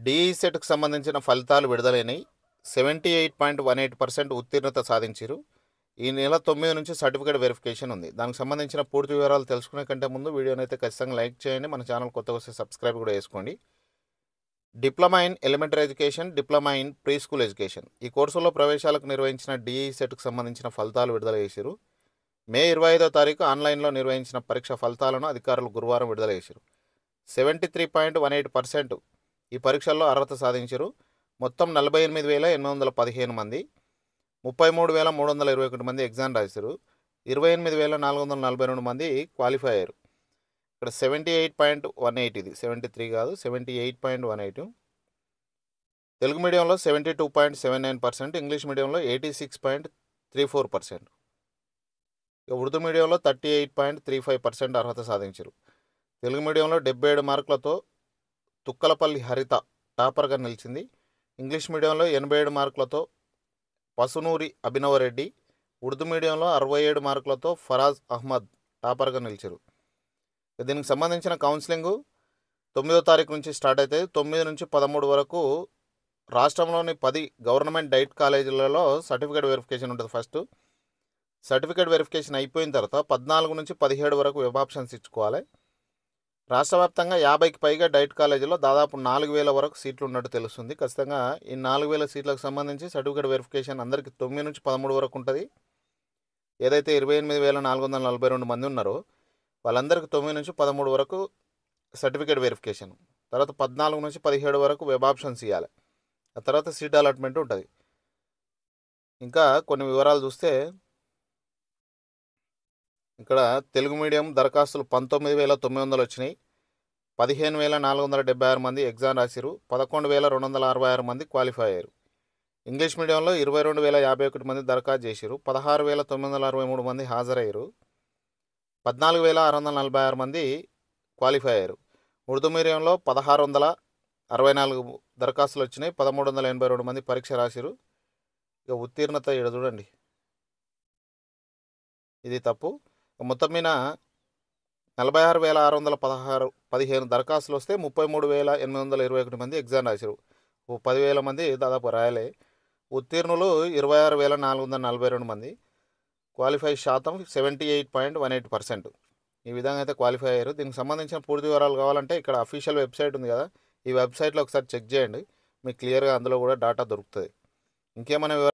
DE సెట్కు సంబంధించిన ఫలితాలు విడుదలైనవి. 78.18% ఉత్తీర్ణత సాధించారు. ఈ నెల 9 నుంచి సర్టిఫికేట్ వెరిఫికేషన్ ఉంది. దానికి సంబంధించిన పూర్తి వివరాలు తెలుసుకునే కంటే ముందు వీడియోని అయితే ఖచ్చితంగా లైక్ చేయండి. మన ఛానల్ కొత్తగా వస్తే సబ్స్క్రైబ్ కూడా చేసుకోండి. Diploma in elementary education, diploma in pre school education ఈ కోర్సుల్లో ప్రవేశాలకు నిర్వహించిన డిఈ సెట్కు సంబంధించిన ఫలితాలు విడుదల చేశారు. మే 25వ తారీఖు ఆన్లైన్లో నిర్వహించిన పరీక్ష ఫలితాలను అధికారులు గురువారం విడుదల చేశారు. 73.18% ఈ పరీక్షల్లో అర్హత సాధించారు. మొత్తం 48,815 మంది, 33,321 మంది ఎగ్జామ్ రాశారు. 28,442 మంది క్వాలిఫై అయ్యారు. ఇక్కడ 78.18, ఇది 73 కాదు, 78.18. తెలుగు మీడియంలో 72.79%, ఇంగ్లీష్ మీడియంలో 86.34%, ఉర్దూ మీడియంలో 38.35% అర్హత సాధించారు. తెలుగు మీడియంలో 77 మార్కులతో తుక్కలపల్లి హరిత టాపర్గా నిలిచింది. ఇంగ్లీష్ మీడియంలో 87 మార్కులతో పసునూరి అభినవరెడ్డి, ఉర్దూ మీడియంలో 67 మార్కులతో ఫరాజ్ అహ్మద్ టాపర్గా నిలిచారు. దీనికి సంబంధించిన కౌన్సిలింగు 9వ తారీఖు నుంచి స్టార్ట్ అవుతుంది. 9 నుంచి 13 వరకు రాష్ట్రంలోని 10 గవర్నమెంట్ డైట్ కాలేజీలలో సర్టిఫికేట్ వెరిఫికేషన్ ఉంటుంది. ఫస్ట్ సర్టిఫికేట్ వెరిఫికేషన్ అయిపోయిన తర్వాత 14 నుంచి 17 వరకు వెబ్ ఆప్షన్స్ ఇచ్చుకోవాలి. రాష్ట్ర వ్యాప్తంగా 50కి పైగా డైట్ కాలేజీలో దాదాపు 4,000 వరకు సీట్లు ఉన్నట్టు తెలుస్తుంది. ఖచ్చితంగా ఈ 4,000 సీట్లకు సంబంధించి సర్టిఫికేట్ వెరిఫికేషన్ అందరికీ 9 నుంచి 13 వరకు ఉంటుంది. ఏదైతే 28,442 మంది ఉన్నారో వాళ్ళందరికీ 9 నుంచి 13 వరకు సర్టిఫికేట్ వెరిఫికేషన్, తర్వాత 14 నుంచి 17 వరకు వెబ్ ఆప్షన్స్ ఇవ్వాలి. ఆ తర్వాత సీట్ అలాట్మెంట్ ఉంటుంది. ఇంకా కొన్ని వివరాలు చూస్తే ఇక్కడ తెలుగు మీడియం దరఖాస్తులు 19,900 వచ్చినాయి. 15,476 మంది ఎగ్జామ్ రాశారు. 11,266 మంది క్వాలిఫై అయ్యారు. ఇంగ్లీష్ మీడియంలో 22,051 మంది దరఖాస్తు చేశారు. 16,963 మంది హాజరయ్యారు. 14,646 మంది క్వాలిఫై అయ్యారు. ఉర్దూ మీడియంలో 1,664 దరఖాస్తులు వచ్చినాయి. 1,382 మంది పరీక్ష రాశారు. ఇక ఉత్తీర్ణత ఇక్కడ చూడండి, ఇది తప్పు. మొత్తం మీద 46,615 దరఖాస్తులు వస్తే 33,821 మంది ఎగ్జామ్ రాశారు. 10,000 మంది దాదాపు రాయలే. ఉత్తీర్ణులు 26,442 మంది. క్వాలిఫై శాతం 78.18%. ఈ విధంగా అయితే క్వాలిఫై అయ్యారు. దీనికి సంబంధించిన పూర్తి వివరాలు కావాలంటే ఇక్కడ అఫీషియల్ వెబ్సైట్ ఉంది కదా, ఈ వెబ్సైట్లో ఒకసారి చెక్ చేయండి. మీకు క్లియర్గా అందులో కూడా డాటా దొరుకుతుంది. ఇంకేమైనా